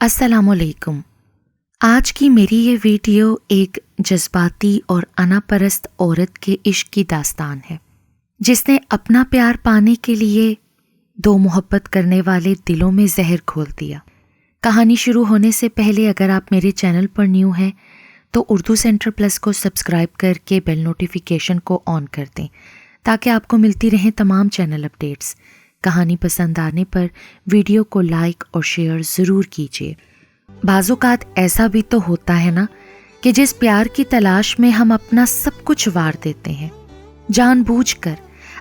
السلام علیکم۔ آج کی میری یہ ویڈیو ایک جذباتی اور انا پرست عورت کے عشق کی داستان ہے، جس نے اپنا پیار پانے کے لیے دو محبت کرنے والے دلوں میں زہر گھول دیا۔ کہانی شروع ہونے سے پہلے اگر آپ میرے چینل پر نیو ہیں تو اردو سینٹر پلس کو سبسکرائب کر کے بیل نوٹیفیکیشن کو آن کر دیں تاکہ آپ کو ملتی رہیں تمام چینل اپڈیٹس۔ کہانی پسند آنے پر ویڈیو کو لائک اور شیئر ضرور کیجیے۔ بعض اوقات ایسا بھی تو ہوتا ہے نا کہ جس پیار کی تلاش میں ہم اپنا سب کچھ وار دیتے ہیں، جان بوجھ کر،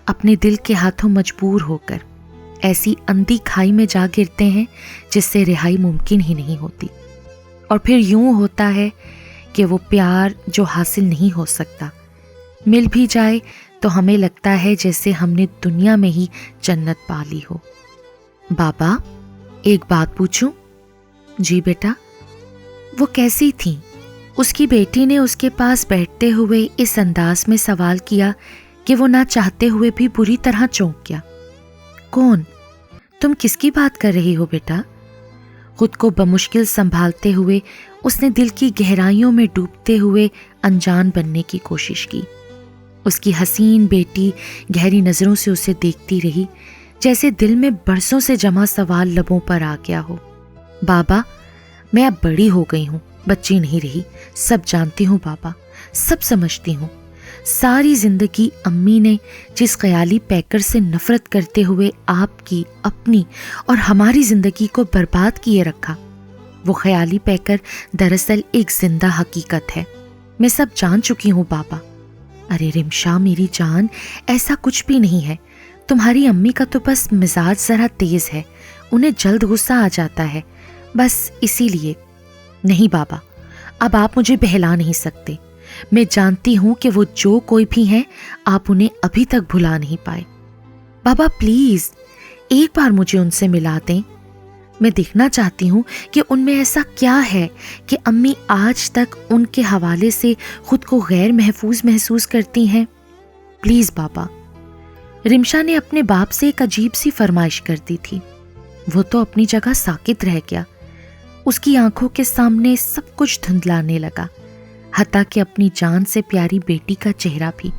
اپنے دل کے ہاتھوں مجبور ہو کر ایسی اندھی کھائی میں جا گرتے ہیں جس سے رہائی ممکن ہی نہیں ہوتی، اور پھر یوں ہوتا ہے کہ وہ پیار جو حاصل نہیں ہو سکتا، مل بھی جائے تو ہمیں لگتا ہے جیسے ہم نے دنیا میں ہی جنت پا لی ہو۔ بابا، ایک بات پوچھوں؟ جی بیٹا۔ وہ کیسی تھی؟ اس کی بیٹی نے اس کے پاس بیٹھتے ہوئے اس انداز میں سوال کیا کہ وہ نہ چاہتے ہوئے بھی بری طرح چونک گیا۔ کون؟ تم کس کی بات کر رہی ہو بیٹا؟ خود کو بمشکل سنبھالتے ہوئے اس نے دل کی گہرائیوں میں ڈوبتے ہوئے انجان بننے کی کوشش کی۔ اس کی حسین بیٹی گہری نظروں سے اسے دیکھتی رہی، جیسے دل میں برسوں سے جمع سوال لبوں پر آ گیا ہو۔ بابا، میں اب بڑی ہو گئی ہوں، بچی نہیں رہی، سب جانتی ہوں بابا، سب سمجھتی ہوں۔ ساری زندگی امی نے جس خیالی پیکر سے نفرت کرتے ہوئے آپ کی، اپنی اور ہماری زندگی کو برباد کیے رکھا، وہ خیالی پیکر دراصل ایک زندہ حقیقت ہے۔ میں سب جان چکی ہوں بابا۔ ارے رمشا میری جان، ایسا کچھ بھی نہیں ہے۔ تمہاری امی کا تو بس مزاج ذرا تیز ہے، انہیں جلد غصہ آ جاتا ہے، بس اسی لیے۔ نہیں بابا، اب آپ مجھے بہلا نہیں سکتے۔ میں جانتی ہوں کہ وہ جو کوئی بھی ہیں، آپ انہیں ابھی تک بھلا نہیں پائے۔ بابا پلیز ایک بار مجھے ان سے ملا دیں۔ میں دیکھنا چاہتی ہوں کہ ان میں ایسا کیا ہے کہ امی آج تک ان کے حوالے سے خود کو غیر محفوظ محسوس کرتی ہیں۔ پلیز بابا۔ رمشا نے اپنے باپ سے ایک عجیب سی فرمائش کر دی تھی۔ وہ تو اپنی جگہ ساکت رہ گیا۔ اس کی آنکھوں کے سامنے سب کچھ دھندلانے لگا، حتیٰ کہ اپنی جان سے پیاری بیٹی کا چہرہ بھی،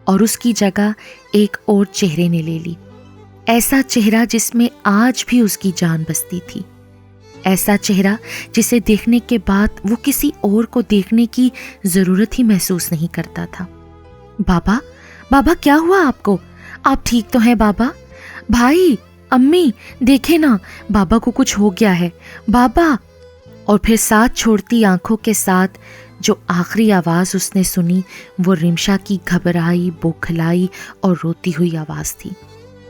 اور اس کی جگہ ایک اور چہرے نے لے لی، ایسا چہرہ جس میں آج بھی اس کی جان بستی تھی، ایسا چہرہ جسے دیکھنے کے بعد وہ کسی اور کو دیکھنے کی ضرورت ہی محسوس نہیں کرتا تھا۔ بابا، بابا کیا ہوا آپ کو؟ آپ ٹھیک تو ہیں بابا؟ بھائی، امی دیکھیں نا، بابا کو کچھ ہو گیا ہے بابا۔ اور پھر ساتھ چھوڑتی آنکھوں کے ساتھ جو آخری آواز اس نے سنی وہ رمشا کی گھبرائی، بوکھلائی اور روتی ہوئی آواز تھی۔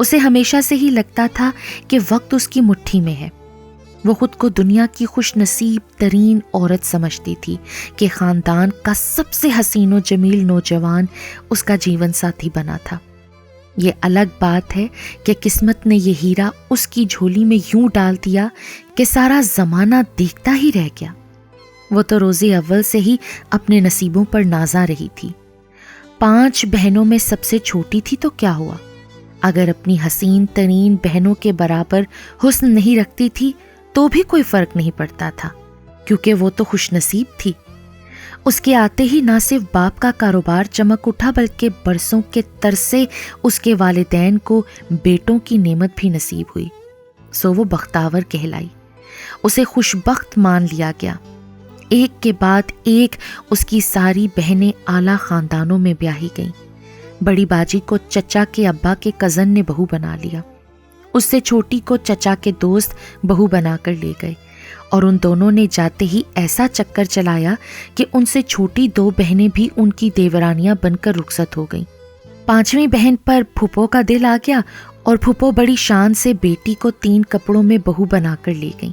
اسے ہمیشہ سے ہی لگتا تھا کہ وقت اس کی مٹھی میں ہے۔ وہ خود کو دنیا کی خوش نصیب ترین عورت سمجھتی تھی کہ خاندان کا سب سے حسین و جمیل نوجوان اس کا جیون ساتھی بنا تھا۔ یہ الگ بات ہے کہ قسمت نے یہ ہیرا اس کی جھولی میں یوں ڈال دیا کہ سارا زمانہ دیکھتا ہی رہ گیا۔ وہ تو روز اول سے ہی اپنے نصیبوں پر نازاں رہی تھی۔ 5 بہنوں میں سب سے چھوٹی تھی تو کیا ہوا؟ اگر اپنی حسین ترین بہنوں کے برابر حسن نہیں رکھتی تھی تو بھی کوئی فرق نہیں پڑتا تھا، کیونکہ وہ تو خوش نصیب تھی۔ اس کے آتے ہی نہ صرف باپ کا کاروبار چمک اٹھا بلکہ برسوں کے ترسے اس کے والدین کو بیٹوں کی نعمت بھی نصیب ہوئی، سو وہ بختاور کہلائی۔ اسے خوش بخت مان لیا گیا۔ ایک کے بعد ایک اس کی ساری بہنیں اعلیٰ خاندانوں میں بیاہی گئیں۔ بڑی باجی کو چچا کے ابا کے کزن نے بہو بنا لیا، اس سے چھوٹی کو چچا کے دوست بہو بنا کر لے گئے، اور ان دونوں نے جاتے ہی ایسا چکر چلایا کہ ان سے چھوٹی 2 بہنیں بھی ان کی دیورانیاں بن کر رخصت ہو گئیں۔ 5ویں بہن پر پھوپھو کا دل آ گیا، اور پھوپھو بڑی شان سے بیٹی کو 3 کپڑوں میں بہو بنا کر لے گئیں۔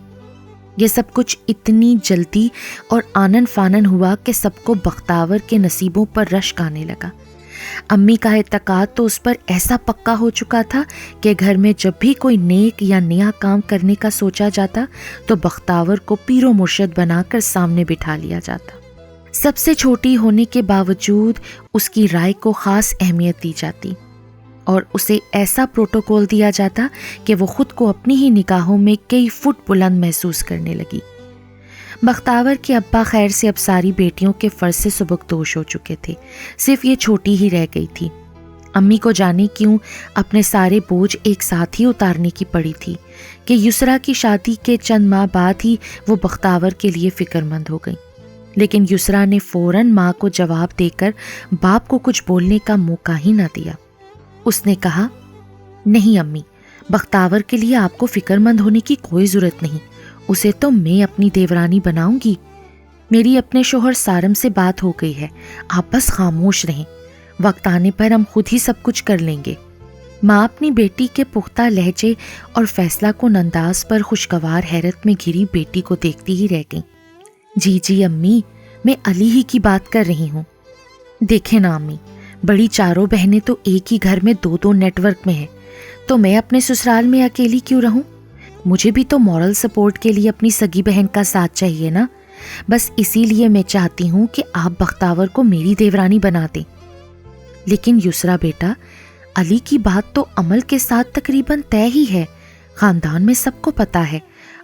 یہ سب کچھ اتنی جلدی اور آنن فانن ہوا کہ سب کو بختاور کے نصیبوں پر رشک آنے لگا۔ امی کا اعتقاد تو اس پر ایسا پکا ہو چکا تھا کہ گھر میں جب بھی کوئی نیک یا نیا کام کرنے کا سوچا جاتا تو بختاور کو پیر و مرشد بنا کر سامنے بٹھا لیا جاتا۔ سب سے چھوٹی ہونے کے باوجود اس کی رائے کو خاص اہمیت دی جاتی، اور اسے ایسا پروٹوکول دیا جاتا کہ وہ خود کو اپنی ہی نگاہوں میں کئی فٹ بلند محسوس کرنے لگی۔ بختاور کے ابا خیر سے اب ساری بیٹیوں کے فرض سے سبکدوش ہو چکے تھے، صرف یہ چھوٹی ہی رہ گئی تھی۔ امی کو جانے کیوں اپنے سارے بوجھ ایک ساتھ ہی اتارنے کی پڑی تھی کہ یسریٰ کی شادی کے چند ماہ بعد ہی وہ بختاور کے لیے فکر مند ہو گئی، لیکن یسریٰ نے فوراً ماں کو جواب دے کر باپ کو کچھ بولنے کا موقع ہی نہ دیا۔ اس نے کہا، نہیں امی، بختاور کے لیے آپ کو فکر مند ہونے کی کوئی ضرورت نہیں، اسے تو میں اپنی دیورانی بناؤں گی۔ میری اپنے شوہر سارم سے بات ہو گئی ہے، آپ بس خاموش رہیں، وقت آنے پر ہم خود ہی سب کچھ کر لیں گے۔ ماں اپنی بیٹی کے پختہ لہجے اور فیصلہ کن انداز پر خوشگوار حیرت میں گھری بیٹی کو دیکھتی ہی رہ گئیں۔ جی جی امی، میں علی ہی کی بات کر رہی ہوں۔ دیکھیں نا امی، بڑی چاروں بہنیں تو ایک ہی گھر میں دو نیٹ ورک میں ہیں، تو میں اپنے سسرال میں اکیلی کیوں رہوں؟ مجھے بھی تو مورل سپورٹ کے لیے اپنی سگی بہن کا ساتھ چاہیے نا۔ بس اسی لیے میں چاہتی ہوں کہ آپ بختاور کو میری دیورانی بنا دیں۔ لیکن یسریٰ بیٹا، علی کی بات تو عمل کے ساتھ تقریباً طے ہی ہے، خاندان میں سب کو پتا ہے۔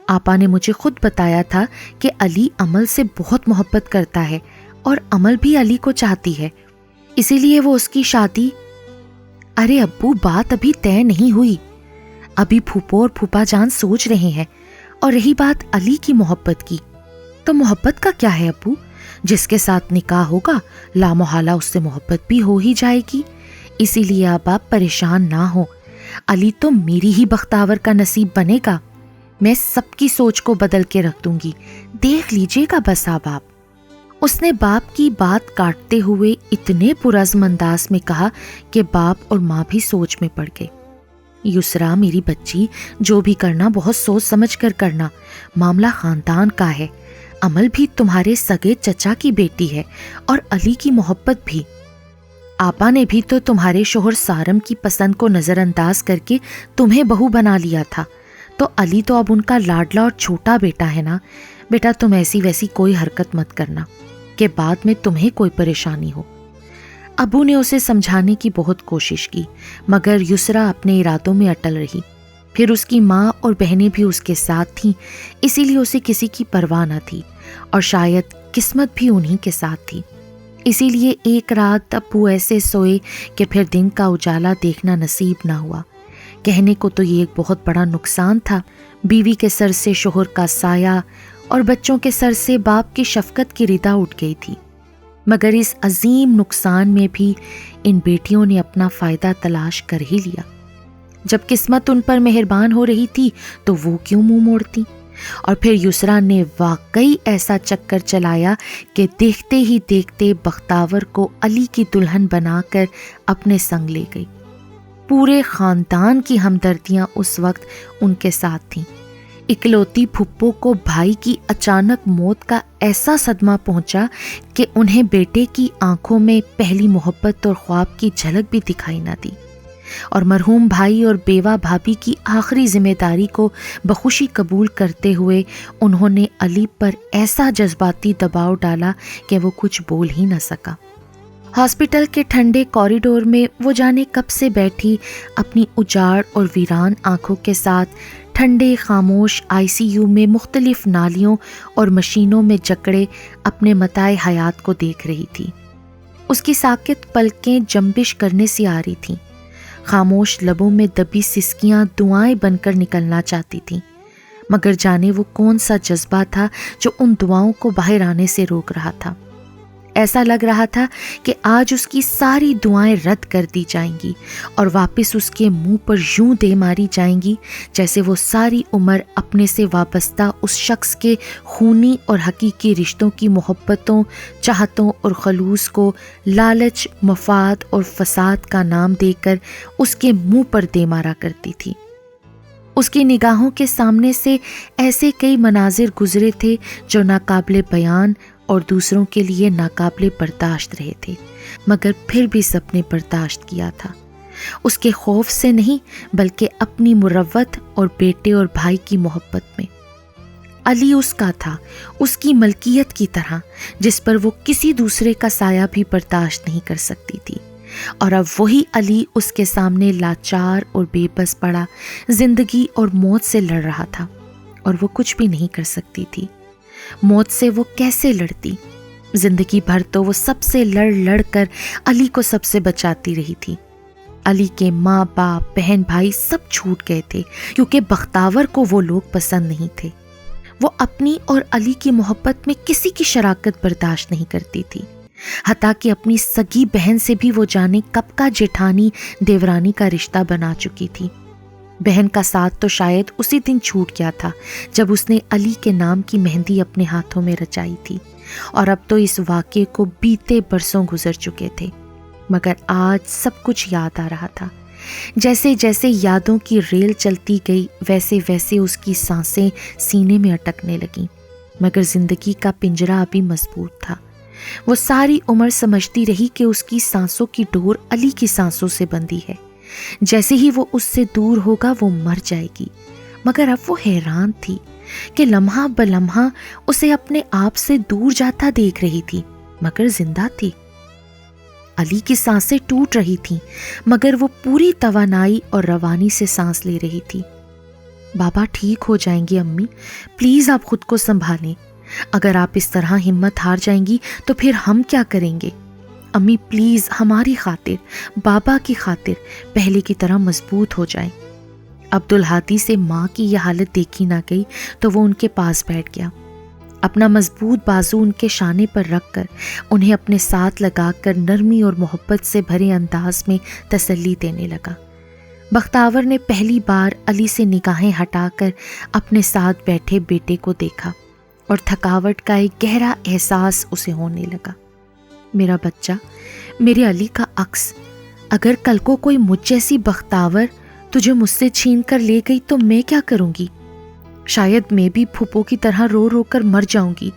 آپا نے مجھے خود بتایا تھا کہ علی عمل سے بہت محبت کرتا ہے اور عمل بھی علی کو چاہتی ہے، اسی لیے وہ اس کی شادی… ارے ابو، بات ابھی طے نہیں ہوئی، ابھی پھوپھو اور پھوپھا جان سوچ رہے ہیں، اور رہی بات علی کی محبت کی، تو محبت کا کیا ہے ابو؟ جس کے ساتھ نکاح ہوگا لامحالہ اس سے محبت بھی ہو ہی جائے گی، اسی لیے اب آپ پریشان نہ ہو، علی تو میری ہی بختاور کا نصیب بنے گا، میں سب کی سوچ کو بدل کے رکھ دوں گی، دیکھ لیجئے گا بس اب آپ۔ اس نے باپ کی بات کاٹتے ہوئے اتنے پرعزم انداز میں کہا کہ باپ اور ماں بھی سوچ میں پڑ گئے۔ یسریٰ میری بچی، جو بھی کرنا بہت سوچ سمجھ کر کرنا، معاملہ خاندان کا ہے، عمل بھی تمہارے سگے چچا کی بیٹی ہے اور علی کی محبت بھی۔ آپا نے بھی تو تمہارے شوہر سارم کی پسند کو نظر انداز کر کے تمہیں بہو بنا لیا تھا، تو علی تو اب ان کا لاڈلا اور چھوٹا بیٹا ہے نا۔ بیٹا تم ایسی ویسی کوئی حرکت مت کرنا کہ بعد میں تمہیں کوئی پریشانی ہو۔ ابو نے اسے سمجھانے کی بہت کوشش کی، مگر یسریٰ اپنے ارادوں میں اٹل رہی۔ پھر اس کی ماں اور بہنیں بھی اس کے ساتھ تھیں، اسی لیے اسے کسی کی پرواہ نہ تھی، اور شاید قسمت بھی انہی کے ساتھ تھی۔ اسی لیے ایک رات ابو ایسے سوئے کہ پھر دن کا اجالا دیکھنا نصیب نہ ہوا۔ کہنے کو تو یہ ایک بہت بڑا نقصان تھا، بیوی کے سر سے شوہر کا سایہ اور بچوں کے سر سے باپ کی شفقت کی ردا اٹھ گئی تھی، مگر اس عظیم نقصان میں بھی ان بیٹیوں نے اپنا فائدہ تلاش کر ہی لیا۔ جب قسمت ان پر مہربان ہو رہی تھی تو وہ کیوں منہ موڑتی؟ اور پھر یسریٰ نے واقعی ایسا چکر چلایا کہ دیکھتے ہی دیکھتے بختاور کو علی کی دلہن بنا کر اپنے سنگ لے گئی۔ پورے خاندان کی ہمدردیاں اس وقت ان کے ساتھ تھیں۔ اکلوتی پھپھو کو بھائی کی اچانک موت کا ایسا صدمہ پہنچا کہ انہیں بیٹے کی آنکھوں میں پہلی محبت اور خواب کی جھلک بھی دکھائی نہ دی، اور مرحوم بھائی اور بیوہ بھابھی کی آخری ذمہ داری کو بخوشی قبول کرتے ہوئے انہوں نے علی پر ایسا جذباتی دباؤ ڈالا کہ وہ کچھ بول ہی نہ سکا۔ ہاسپٹل کے ٹھنڈے کوریڈور میں وہ جانے کب سے بیٹھی اپنی اجاڑ اور ویران آنکھوں کے ساتھ ٹھنڈے خاموش ICU میں مختلف نالیوں اور مشینوں میں جکڑے اپنے متاع حیات کو دیکھ رہی تھی۔ اس کی ساکت پلکیں جنبش کرنے سی آ رہی تھیں، خاموش لبوں میں دبی سسکیاں دعائیں بن کر نکلنا چاہتی تھیں، مگر جانے وہ کون سا جذبہ تھا جو ان دعاؤں کو باہر آنے سے روک رہا تھا۔ ایسا لگ رہا تھا کہ آج اس کی ساری دعائیں رد کر دی جائیں گی اور واپس اس کے منہ پر یوں دے ماری جائیں گی جیسے وہ ساری عمر اپنے سے وابستہ اس شخص کے خونی اور حقیقی رشتوں کی محبتوں، چاہتوں اور خلوص کو لالچ، مفاد اور فساد کا نام دے کر اس کے منہ پر دے مارا کرتی تھی۔ اس کی نگاہوں کے سامنے سے ایسے کئی مناظر گزرے تھے جو ناقابل بیان اور دوسروں کے لیے ناقابل برداشت رہے تھے، مگر پھر بھی سب نے برداشت کیا تھا، اس کے خوف سے نہیں بلکہ اپنی مروت اور بیٹے اور بھائی کی محبت میں۔ علی اس کا تھا، اس کی ملکیت کی طرح جس پر وہ کسی دوسرے کا سایہ بھی برداشت نہیں کر سکتی تھی، اور اب وہی علی اس کے سامنے لاچار اور بے بس پڑا زندگی اور موت سے لڑ رہا تھا، اور وہ کچھ بھی نہیں کر سکتی تھی۔ موت سے وہ کیسے لڑتی؟ زندگی بھر تو وہ سب سے لڑ کر علی کو سب سے بچاتی رہی تھی۔ علی کے ماں باپ بہن بھائی سب چھوٹ گئے تھے کیونکہ بختاور کو وہ لوگ پسند نہیں تھے۔ وہ اپنی اور علی کی محبت میں کسی کی شراکت برداشت نہیں کرتی تھی، حتیٰ کہ اپنی سگی بہن سے بھی وہ جانے کب کا جیٹھانی دیورانی کا رشتہ بنا چکی تھی۔ بہن کا ساتھ تو شاید اسی دن چھوٹ گیا تھا جب اس نے علی کے نام کی مہندی اپنے ہاتھوں میں رچائی تھی، اور اب تو اس واقعے کو بیتے برسوں گزر چکے تھے، مگر آج سب کچھ یاد آ رہا تھا۔ جیسے جیسے یادوں کی ریل چلتی گئی ویسے ویسے اس کی سانسیں سینے میں اٹکنے لگیں، مگر زندگی کا پنجرہ ابھی مضبوط تھا۔ وہ ساری عمر سمجھتی رہی کہ اس کی سانسوں کی ڈور علی کی سانسوں سے بندھی ہے، جیسے ہی وہ اس سے دور ہوگا وہ مر جائے گی۔ مگر اب وہ حیران تھی کہ لمحہ بلمحہ اسے اپنے آپ سے دور جاتا دیکھ رہی تھی، مگر زندہ تھی۔ علی کی سانسیں ٹوٹ رہی تھیں، مگر وہ پوری توانائی اور روانی سے سانس لے رہی تھی۔ بابا ٹھیک ہو جائیں گے امی، پلیز آپ خود کو سنبھالیں۔ اگر آپ اس طرح ہمت ہار جائیں گی تو پھر ہم کیا کریں گے؟ امی پلیز ہماری خاطر، بابا کی خاطر پہلے کی طرح مضبوط ہو جائیں۔ عبدالہادی سے ماں کی یہ حالت دیکھی نہ گئی تو وہ ان کے پاس بیٹھ گیا، اپنا مضبوط بازو ان کے شانے پر رکھ کر انہیں اپنے ساتھ لگا کر نرمی اور محبت سے بھرے انداز میں تسلی دینے لگا۔ بختاور نے پہلی بار علی سے نگاہیں ہٹا کر اپنے ساتھ بیٹھے بیٹے کو دیکھا اور تھکاوٹ کا ایک گہرا احساس اسے ہونے لگا۔ میرا بچہ، میرے علی کا عکس، اگر کل کو کوئی مجھ جیسی بختاور تجھے مجھ سے چھین کر لے گئی تو میں کیا کروں گی؟ شاید میں بھی پھپھو کی طرح رو رو کر مر جاؤں گی،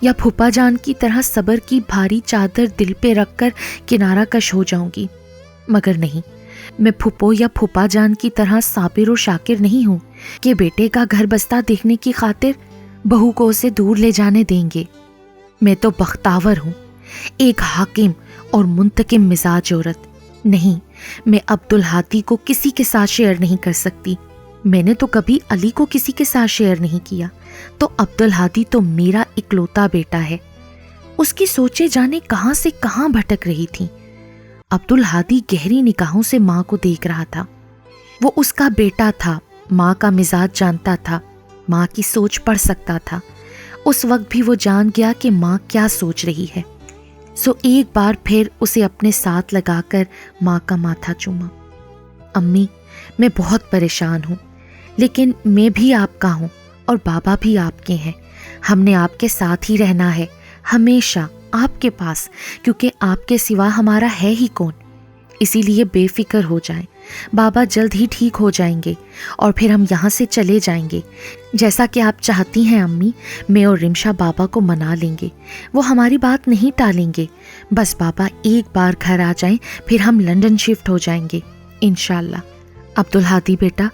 یا پھپھا جان کی طرح صبر کی بھاری چادر دل پہ رکھ کر کنارہ کش ہو جاؤں گی۔ مگر نہیں، میں پھپھو یا پھپھا جان کی طرح صابر و شاکر نہیں ہوں کہ بیٹے کا گھر بستہ دیکھنے کی خاطر بہو کو اسے دور لے جانے دیں گے۔ میں تو بختاور ہوں، ایک حاکم اور منتقم مزاج عورت۔ نہیں، میں عبدالہادی کو کسی کے ساتھ شیئر نہیں کر سکتی، میں نے تو کبھی علی کو کسی کے ساتھ شیئر نہیں کیا، تو عبدالہادی تو میرا اکلوتا بیٹا ہے۔ اس کی سوچیں جانے کہاں سے کہاں بھٹک رہی تھیں۔ عبدالہادی گہری نگاہوں سے ماں کو دیکھ رہا تھا۔ وہ اس کا بیٹا تھا، ماں کا مزاج جانتا تھا، ماں کی سوچ پڑھ سکتا تھا۔ اس وقت بھی وہ جان گیا کہ ماں کیا سوچ رہی ہے، سو ایک بار پھر اسے اپنے ساتھ لگا کر ماں کا ماتھا چوما۔ امی، میں بہت پریشان ہوں، لیکن میں بھی آپ کا ہوں اور بابا بھی آپ کے ہیں۔ ہم نے آپ کے ساتھ ہی رہنا ہے، ہمیشہ آپ کے پاس، کیونکہ آپ کے سوا ہمارا ہے ہی کون۔ اسی لیے بے فکر ہو جائیں، بابا جلد ہی ٹھیک ہو جائیں گے اور پھر ہم یہاں سے چلے جائیں گے، جیسا کہ آپ چاہتی ہیں امی۔ میں اور رمشا بابا کو منا لیں گے، وہ ہماری بات نہیں ٹالیں گے۔ بس بابا ایک بار گھر آ جائیں، پھر ہم لندن شفٹ ہو جائیں گے انشاءاللہ۔ عبدالہادی بیٹا،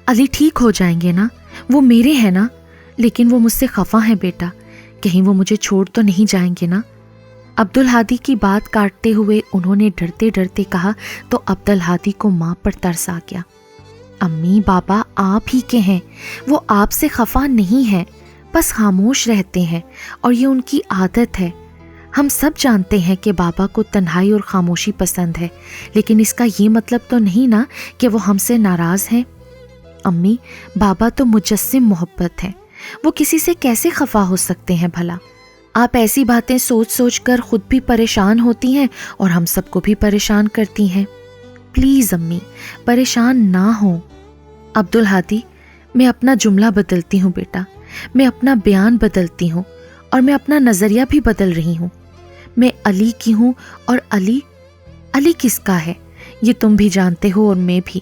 علی ٹھیک ہو جائیں گے نا؟ وہ میرے ہیں نا؟ لیکن وہ مجھ سے خفا ہیں بیٹا، کہیں وہ مجھے چھوڑ تو نہیں جائیں گے نا؟ عبدالہادی کی بات کاٹتے ہوئے انہوں نے ڈرتے ڈرتے کہا تو عبدالہادی کو ماں پر ترس آ گیا۔ امی، بابا آپ ہی کے ہیں، وہ آپ سے خفا نہیں ہیں، بس خاموش رہتے ہیں اور یہ ان کی عادت ہے۔ ہم سب جانتے ہیں کہ بابا کو تنہائی اور خاموشی پسند ہے، لیکن اس کا یہ مطلب تو نہیں نا کہ وہ ہم سے ناراض ہیں۔ امی، بابا تو مجسم محبت ہے، وہ کسی سے کیسے خفا ہو سکتے ہیں بھلا؟ آپ ایسی باتیں سوچ سوچ کر خود بھی پریشان ہوتی ہیں اور ہم سب کو بھی پریشان کرتی ہیں۔ پلیز امی، پریشان نہ ہوں۔ عبدالہادی، میں اپنا جملہ بدلتی ہوں بیٹا، میں اپنا بیان بدلتی ہوں اور میں اپنا نظریہ بھی بدل رہی ہوں۔ میں علی کی ہوں اور علی کس کا ہے یہ تم بھی جانتے ہو اور میں بھی۔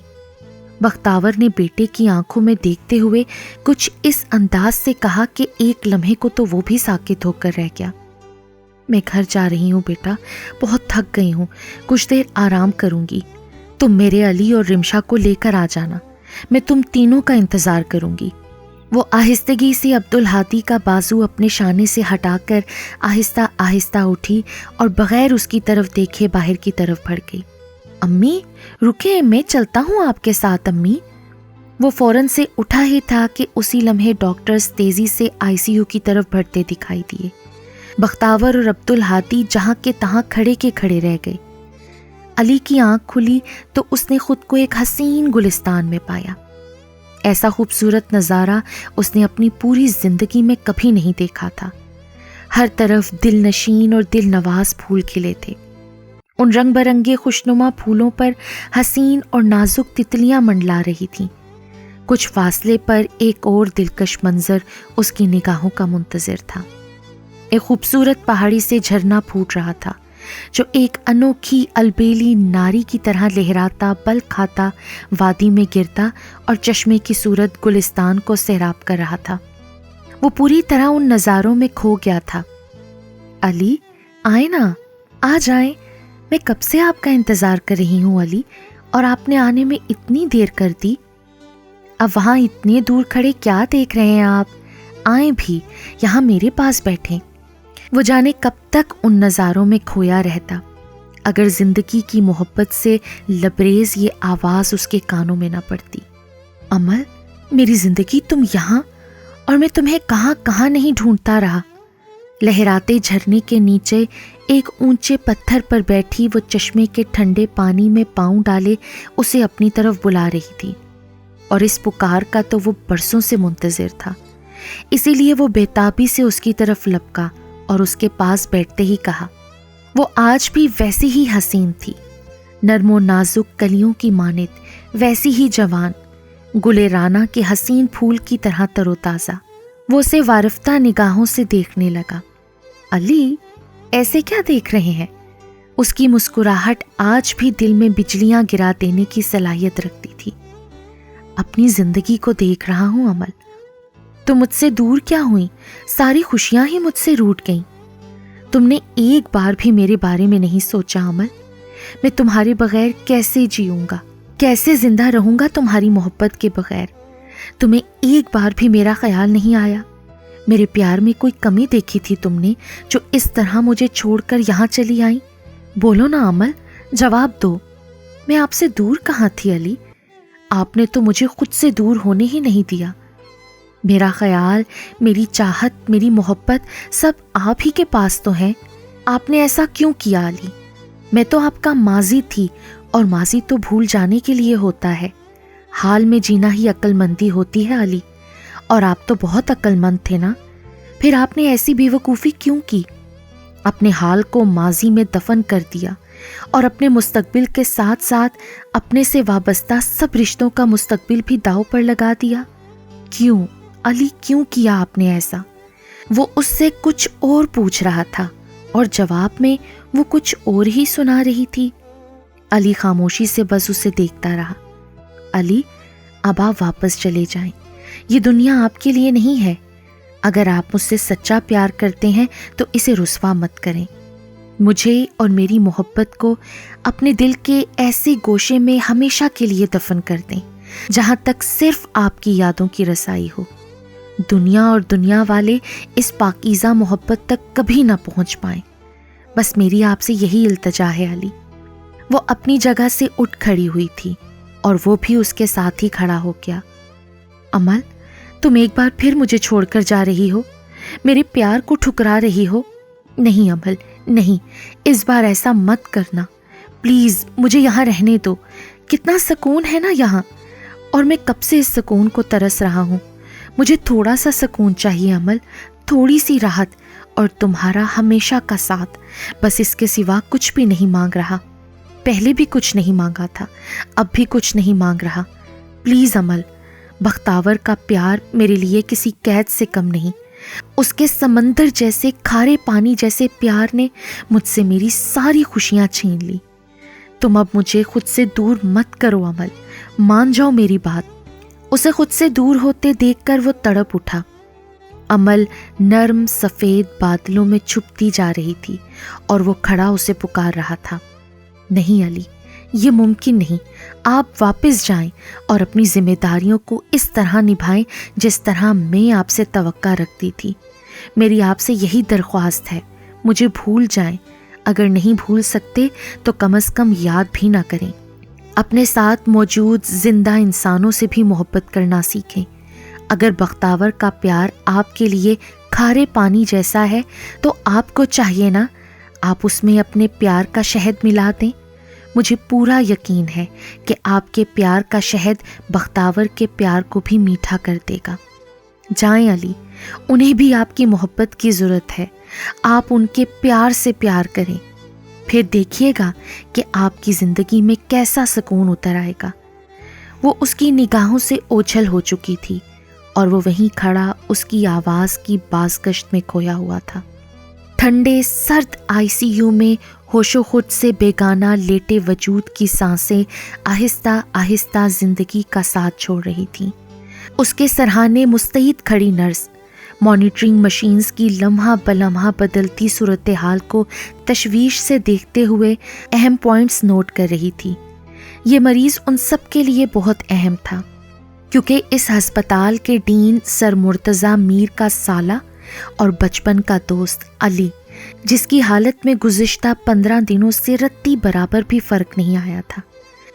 بختاور نے بیٹے کی آنکھوں میں دیکھتے ہوئے کچھ اس انداز سے کہا کہ ایک لمحے کو تو وہ بھی ساکت ہو کر رہ گیا۔ میں گھر جا رہی ہوں بیٹا، بہت تھک گئی ہوں، کچھ دیر آرام کروں گی۔ تم میرے علی اور رمشا کو لے کر آ جانا، میں تم تینوں کا انتظار کروں گی۔ وہ آہستگی سے عبدالہادی کا بازو اپنے شانے سے ہٹا کر آہستہ آہستہ اٹھی اور بغیر اس کی طرف دیکھے باہر کی طرف بڑھ گئی۔ امی رکے، میں چلتا ہوں آپ کے ساتھ امی۔ وہ فوراً سے اٹھا ہی تھا کہ اسی لمحے ڈاکٹرز تیزی سے ICU کی طرف بڑھتے دکھائی دیے۔ بختاور اور عبدالہادی جہاں کے تہاں کھڑے کے کھڑے رہ گئے۔ علی کی آنکھ کھلی تو اس نے خود کو ایک حسین گلستان میں پایا۔ ایسا خوبصورت نظارہ اس نے اپنی پوری زندگی میں کبھی نہیں دیکھا تھا۔ ہر طرف دل نشین اور دل نواز پھول کھلے تھے۔ ان رنگ برنگے خوشنما پھولوں پر حسین اور نازک تتلیاں منڈلا رہی تھیں۔ کچھ فاصلے پر ایک اور دلکش منظر اس کی نگاہوں کا منتظر تھا۔ ایک خوبصورت پہاڑی سے جھرنا پھوٹ رہا تھا جو ایک انوکھی البیلی ناری کی طرح لہراتا بل کھاتا وادی میں گرتا اور چشمے کی صورت گلستان کو سیراب کر رہا تھا۔ وہ پوری طرح ان نظاروں میں کھو گیا تھا۔ علی آئے نا، آ جائیں، میں کب سے آپ کا انتظار کر رہی ہوں علی، اور آپ نے آنے میں اتنی دیر کر دی۔ اب وہاں اتنے دور کھڑے کیا دیکھ رہے ہیں آپ؟ آئیں بھی، یہاں میرے پاس بیٹھیں۔ وہ جانے کب تک ان نظاروں میں کھویا رہتا اگر زندگی کی محبت سے لبریز یہ آواز اس کے کانوں میں نہ پڑتی۔ امل، میری زندگی، تم یہاں، اور میں تمہیں کہاں کہاں نہیں ڈھونڈتا رہا۔ لہراتے جھرنے کے نیچے ایک اونچے پتھر پر بیٹھی وہ چشمے کے ٹھنڈے پانی میں پاؤں ڈالے اسے اپنی طرف بلا رہی تھی، اور اس پکار کا تو وہ برسوں سے منتظر تھا۔ اسی لیے وہ بےتابی سے اس کی طرف لپکا اور اس کے پاس بیٹھتے ہی کہا۔ وہ آج بھی ویسی ہی حسین تھی، نرم و نازک کلیوں کی مانند، ویسی ہی جوان، گلے رانا کے حسین پھول کی طرح تر و تازہ۔ وہ اسے وارفتہ نگاہوں سے دیکھنے لگا۔ علی، ایسے کیا دیکھ رہے ہیں؟ اس کی مسکراہٹ آج بھی دل میں بجلیاں گرا دینے کی صلاحیت رکھتی تھی۔ اپنی زندگی کو دیکھ رہا ہوں امل۔ تم مجھ سے دور کیا ہوئیں؟ ساری خوشیاں ہی مجھ سے روٹ گئیں۔ تم نے ایک بار بھی میرے بارے میں نہیں سوچا امل۔ میں تمہارے بغیر کیسے جیوں گا، کیسے زندہ رہوں گا تمہاری محبت کے بغیر؟ تمہیں ایک بار بھی میرا خیال نہیں آیا؟ میرے پیار میں کوئی کمی دیکھی تھی تم نے جو اس طرح مجھے چھوڑ کر یہاں چلی آئی؟ بولو نا امل، جواب دو۔ میں آپ سے دور کہاں تھی علی؟ آپ نے تو مجھے خود سے دور ہونے ہی نہیں دیا۔ میرا خیال، میری چاہت، میری محبت سب آپ ہی کے پاس تو ہے۔ آپ نے ایسا کیوں کیا علی؟ میں تو آپ کا ماضی تھی، اور ماضی تو بھول جانے کے لیے ہوتا ہے۔ حال میں جینا ہی عقل مندی ہوتی ہے علی، اور آپ تو بہت عقل مند تھے نا، پھر آپ نے ایسی بے وقوفی کیوں کی؟ اپنے حال کو ماضی میں دفن کر دیا اور اپنے مستقبل کے ساتھ ساتھ اپنے سے وابستہ سب رشتوں کا مستقبل بھی داؤ پر لگا دیا۔ کیوں علی، کیوں کیا آپ نے ایسا؟ وہ اس سے کچھ اور پوچھ رہا تھا اور جواب میں وہ کچھ اور ہی سنا رہی تھی۔ علی خاموشی سے بس اسے دیکھتا رہا۔ علی، اب آپ واپس چلے جائیں، یہ دنیا آپ کے لیے نہیں ہے۔ اگر آپ مجھ سے سچا پیار کرتے ہیں تو اسے رسوا مت کریں۔ مجھے اور میری محبت کو اپنے دل کے ایسے گوشے میں ہمیشہ کے لیے دفن کر دیں جہاں تک صرف آپ کی یادوں کی رسائی ہو۔ دنیا اور دنیا والے اس پاکیزہ محبت تک کبھی نہ پہنچ پائیں۔ بس میری آپ سے یہی التجا ہے علی۔ وہ اپنی جگہ سے اٹھ کھڑی ہوئی تھی اور وہ بھی اس کے ساتھ ہی کھڑا ہو گیا۔ امل، تم ایک بار پھر مجھے چھوڑ کر جا رہی ہو، میرے پیار کو ٹھکرا رہی ہو۔ نہیں امل، نہیں، اس بار ایسا مت کرنا، پلیز مجھے یہاں رہنے دو۔ کتنا سکون ہے نا یہاں، اور میں کب سے اس سکون کو ترس رہا ہوں۔ مجھے تھوڑا سا سکون چاہیے امل، تھوڑی سی راحت، اور تمہارا ہمیشہ کا ساتھ، بس اس کے سوا کچھ بھی نہیں مانگ رہا۔ پہلے بھی کچھ نہیں مانگا تھا، اب بھی کچھ نہیں مانگ رہا۔ پلیز امل، بختاور کا پیار میرے لیے کسی قید سے کم نہیں۔ اس کے سمندر جیسے کھارے پانی جیسے پیار نے مجھ سے میری ساری خوشیاں چھین لی۔ تم اب مجھے خود سے دور مت کرو امل، مان جاؤ میری بات۔ اسے خود سے دور ہوتے دیکھ کر وہ تڑپ اٹھا۔ امل نرم سفید بادلوں میں چھپتی جا رہی تھی اور وہ کھڑا اسے پکار رہا تھا۔ نہیں علی، یہ ممکن نہیں۔ آپ واپس جائیں اور اپنی ذمہ داریوں کو اس طرح نبھائیں جس طرح میں آپ سے توقع رکھتی تھی۔ میری آپ سے یہی درخواست ہے، مجھے بھول جائیں۔ اگر نہیں بھول سکتے تو کم از کم یاد بھی نہ کریں۔ اپنے ساتھ موجود زندہ انسانوں سے بھی محبت کرنا سیکھیں۔ اگر بختاور کا پیار آپ کے لیے کھارے پانی جیسا ہے تو آپ کو چاہیے نا آپ اس میں اپنے پیار کا شہد ملا دیں۔ مجھے پورا یقین ہے کہ آپ کے پیار کا شہد بختاور کے پیار کو بھی میٹھا کر دے گا۔ جائیں علی، انہیں بھی آپ کی محبت کی ضرورت ہے۔ آپ ان کے پیار سے پیار کریں، پھر دیکھیے گا کہ آپ کی زندگی میں کیسا سکون اتر آئے گا۔ وہ اس کی نگاہوں سے اوجھل ہو چکی تھی اور وہ وہیں کھڑا اس کی آواز کی بازگشت میں کھویا ہوا تھا۔ ٹھنڈے سرد آئی سی یو میں ہوش و خود سے بیگانہ لیٹے وجود کی سانسیں آہستہ آہستہ زندگی کا ساتھ چھوڑ رہی تھیں۔ اس کے سرہانے مستعد کھڑی نرس مانیٹرنگ مشینز کی لمحہ بلمحہ بدلتی صورتحال کو تشویش سے دیکھتے ہوئے اہم پوائنٹس نوٹ کر رہی تھی۔ یہ مریض ان سب کے لیے بہت اہم تھا، کیونکہ اس ہسپتال کے ڈین سر مرتضیٰ میر کا سالہ اور بچپن کا دوست علی، جس کی حالت میں گزشتہ 15 دنوں سے رتی برابر بھی فرق نہیں آیا تھا۔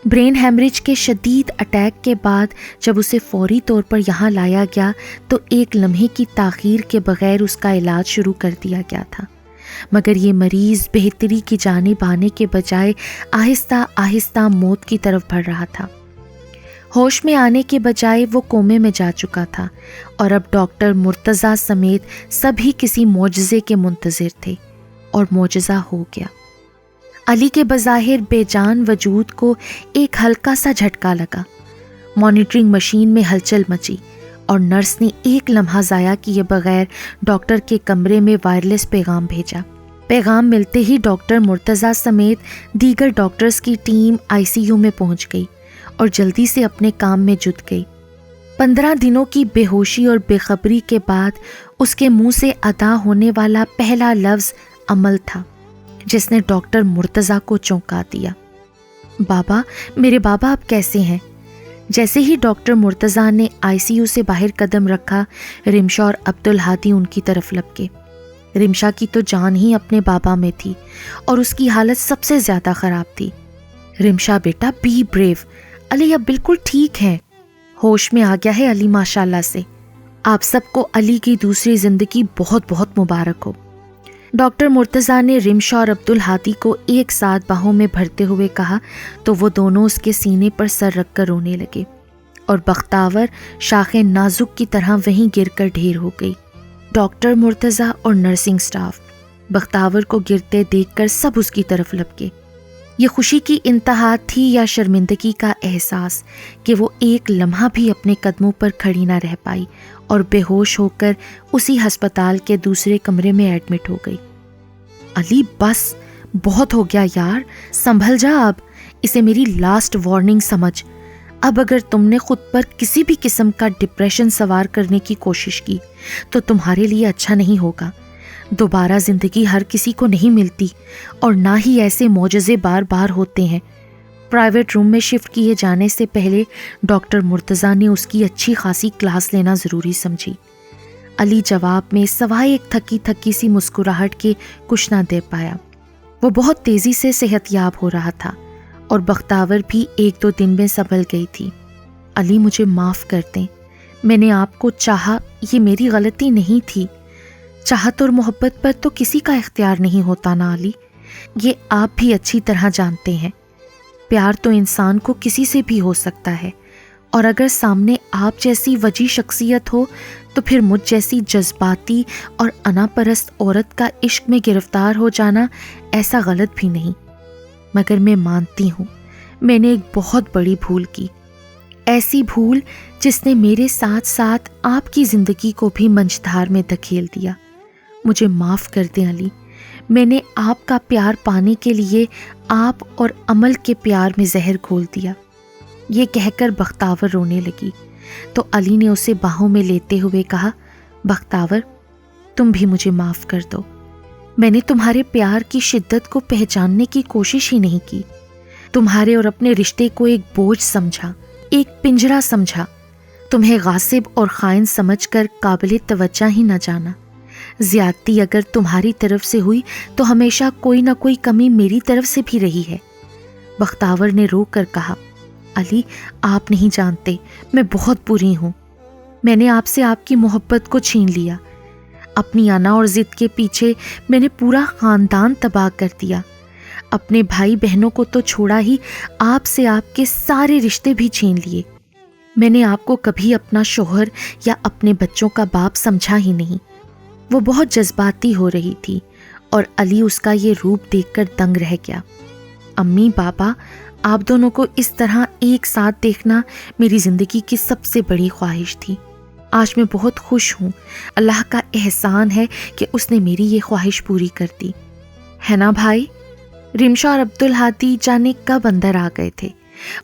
برین ہیمریج کے شدید اٹیک کے بعد جب اسے فوری طور پر یہاں لایا گیا تو ایک لمحے کی تاخیر کے بغیر اس کا علاج شروع کر دیا گیا تھا، مگر یہ مریض بہتری کی جانب آنے کے بجائے آہستہ آہستہ موت کی طرف بڑھ رہا تھا۔ ہوش میں آنے کے بجائے وہ کومے میں جا چکا تھا اور اب ڈاکٹر مرتضیٰ سمیت سبھی کسی معجزے کے منتظر تھے، اور معجزہ ہو گیا۔ علی کے بظاہر بے جان وجود کو ایک ہلکا سا جھٹکا لگا۔ مانیٹرنگ مشین میں ہلچل مچی اور نرس نے ایک لمحہ ضائع کیے بغیر ڈاکٹر کے کمرے میں وائرلیس پیغام بھیجا۔ پیغام ملتے ہی ڈاکٹر مرتضیٰ سمیت دیگر ڈاکٹرز کی ٹیم آئی سی یو میں پہنچ گئی اور جلدی سے اپنے کام میں جٹ گئی۔ 15 دنوں کی بے ہوشی اور بے خبری کے بعد اس کے منہ سے ادا ہونے والا پہلا لفظ عمل تھا، جس نے ڈاکٹر مرتضیٰ کو چونکا دیا۔ بابا، میرے بابا اب کیسے ہیں؟ جیسے ہی ڈاکٹر مرتضیٰ نے آئی سی یو سے باہر قدم رکھا، رمشا اور عبدالہادی ان کی طرف لپکے۔ رمشا کی تو جان ہی اپنے بابا میں تھی اور اس کی حالت سب سے زیادہ خراب تھی۔ رمشا بیٹا، بی بریو، علی اب بالکل ٹھیک ہیں، ہوش میں آ گیا ہے علی ماشاءاللہ سے۔ آپ سب کو علی کی دوسری زندگی بہت بہت مبارک ہو۔ ڈاکٹر مرتضیٰ نے رمشا اور عبدالہادی کو ایک ساتھ باہوں میں بھرتے ہوئے کہا تو وہ دونوں اس کے سینے پر سر رکھ کر رونے لگے اور بختاور شاخ نازک کی طرح وہیں گر کر ڈھیر ہو گئی۔ ڈاکٹر مرتضیٰ اور نرسنگ سٹاف بختاور کو گرتے دیکھ کر سب اس کی طرف لپکے۔ یہ خوشی کی انتہا تھی یا شرمندگی کا احساس کہ وہ ایک لمحہ بھی اپنے قدموں پر کھڑی نہ رہ پائی اور بے ہوش ہو کر اسی ہسپتال کے دوسرے کمرے میں ایڈمٹ ہو گئی۔ علی بس، بہت ہو گیا یار، سنبھل جا اب، اسے میری لاسٹ وارننگ سمجھ۔ اب اگر تم نے خود پر کسی بھی قسم کا ڈپریشن سوار کرنے کی کوشش کی تو تمہارے لیے اچھا نہیں ہوگا۔ دوبارہ زندگی ہر کسی کو نہیں ملتی اور نہ ہی ایسے معجزے بار بار ہوتے ہیں۔ پرائیویٹ روم میں شفٹ کیے جانے سے پہلے ڈاکٹر مرتضیٰ نے اس کی اچھی خاصی کلاس لینا ضروری سمجھی۔ علی جواب میں سوائے ایک تھکی تھکی سی مسکراہٹ کے کچھ نہ دے پایا۔ وہ بہت تیزی سے صحت یاب ہو رہا تھا اور بختاور بھی 1-2 دن میں سنبھل گئی تھی۔ علی مجھے معاف کر دیں، میں نے آپ کو چاہا، یہ میری غلطی نہیں تھی۔ چاہت اور محبت پر تو کسی کا اختیار نہیں ہوتا نا علی، یہ آپ بھی اچھی طرح جانتے ہیں۔ پیار تو انسان کو کسی سے بھی ہو سکتا ہے، اور اگر سامنے آپ جیسی وجی شخصیت ہو تو پھر مجھ جیسی جذباتی اور انا پرست عورت کا عشق میں گرفتار ہو جانا ایسا غلط بھی نہیں۔ مگر میں مانتی ہوں میں نے ایک بہت بڑی بھول کی، ایسی بھول جس نے میرے ساتھ ساتھ آپ کی زندگی کو بھی منجھدار میں دھکیل دیا۔ مجھے معاف کر دیں علی، میں نے آپ کا پیار پانے کے لیے آپ اور عمل کے پیار میں زہر گھول دیا۔ یہ کہہ کر بختاور رونے لگی تو علی نے اسے باہوں میں لیتے ہوئے کہا، بختاور تم بھی مجھے معاف کر دو، میں نے تمہارے پیار کی شدت کو پہچاننے کی کوشش ہی نہیں کی، تمہارے اور اپنے رشتے کو ایک بوجھ سمجھا، ایک پنجرا سمجھا، تمہیں غاصب اور خائن سمجھ کر قابل توجہ ہی نہ جانا۔ زیادتی اگر تمہاری طرف سے ہوئی تو ہمیشہ کوئی نہ کوئی کمی میری طرف سے بھی رہی ہے۔ بختاور نے رو کر کہا، علی آپ نہیں جانتے میں بہت بری ہوں. میں نے آپ سے آپ کی محبت کو چھین لیا. اپنی انا اور ضد کے پیچھے میں نے پورا خاندان تباہ کر دیا. اپنے بھائی بہنوں کو تو چھوڑا ہی, آپ سے آپ کے سارے رشتے بھی چھین لیے. میں نے آپ کو کبھی اپنا شوہر یا اپنے بچوں کا باپ سمجھا ہی نہیں. وہ بہت جذباتی ہو رہی تھی اور علی اس کا یہ روپ دیکھ کر دنگ رہ گیا. امی بابا, آپ دونوں کو اس طرح ایک ساتھ دیکھنا میری زندگی کی سب سے بڑی خواہش تھی. آج میں بہت خوش ہوں. اللہ کا احسان ہے کہ اس نے میری یہ خواہش پوری کر دی. ہے نا بھائی؟ رمشا اور عبدالہادی جانے کب اندر آ گئے تھے.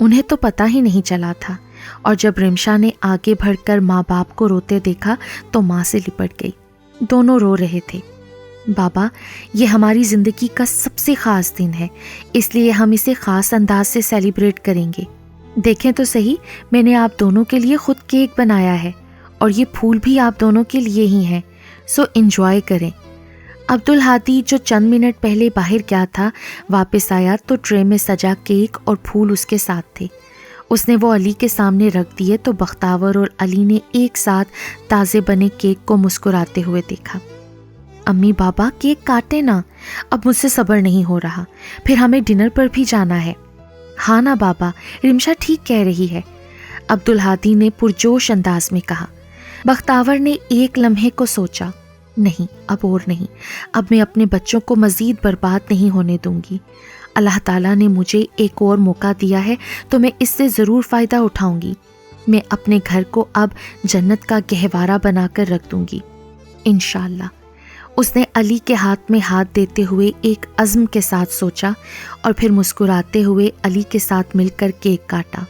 انہیں تو پتہ ہی نہیں چلا تھا, اور جب رمشا نے آگے بڑھ کر ماں باپ کو روتے دیکھا تو ماں سے لپٹ گئی. دونوں رو رہے تھے. بابا, یہ ہماری زندگی کا سب سے خاص دن ہے, اس لیے ہم اسے خاص انداز سے سیلیبریٹ کریں گے. دیکھیں تو صحیح, میں نے آپ دونوں کے لیے خود کیک بنایا ہے, اور یہ پھول بھی آپ دونوں کے لیے ہی ہیں, سو انجوائے کریں. عبدالہادی جو چند منٹ پہلے باہر گیا تھا واپس آیا تو ٹرے میں سجا کیک اور پھول اس کے ساتھ تھے. اس نے وہ علی کے سامنے رکھ دیے تو بختاور اور علی نے ایک ساتھ تازے بنے کیک کو مسکراتے ہوئے دیکھا. امی بابا, کیک کاٹے نا, اب مجھ سے صبر نہیں ہو رہا, پھر ہمیں ڈنر پر بھی جانا ہے. ہاں نا بابا, رمشا ٹھیک کہہ رہی ہے, عبدالہادی نے پرجوش انداز میں کہا. بختاور نے ایک لمحے کو سوچا. نہیں, اب اور نہیں, اب میں اپنے بچوں کو مزید برباد نہیں ہونے دوں گی. اللہ تعالیٰ نے مجھے ایک اور موقع دیا ہے تو میں اس سے ضرور فائدہ اٹھاؤں گی. میں اپنے گھر کو اب جنت کا گہوارہ بنا کر رکھ دوں گی انشاءاللہ. اس نے علی کے ہاتھ میں ہاتھ دیتے ہوئے ایک عزم کے ساتھ سوچا اور پھر مسکراتے ہوئے علی کے ساتھ مل کر کیک کاٹا.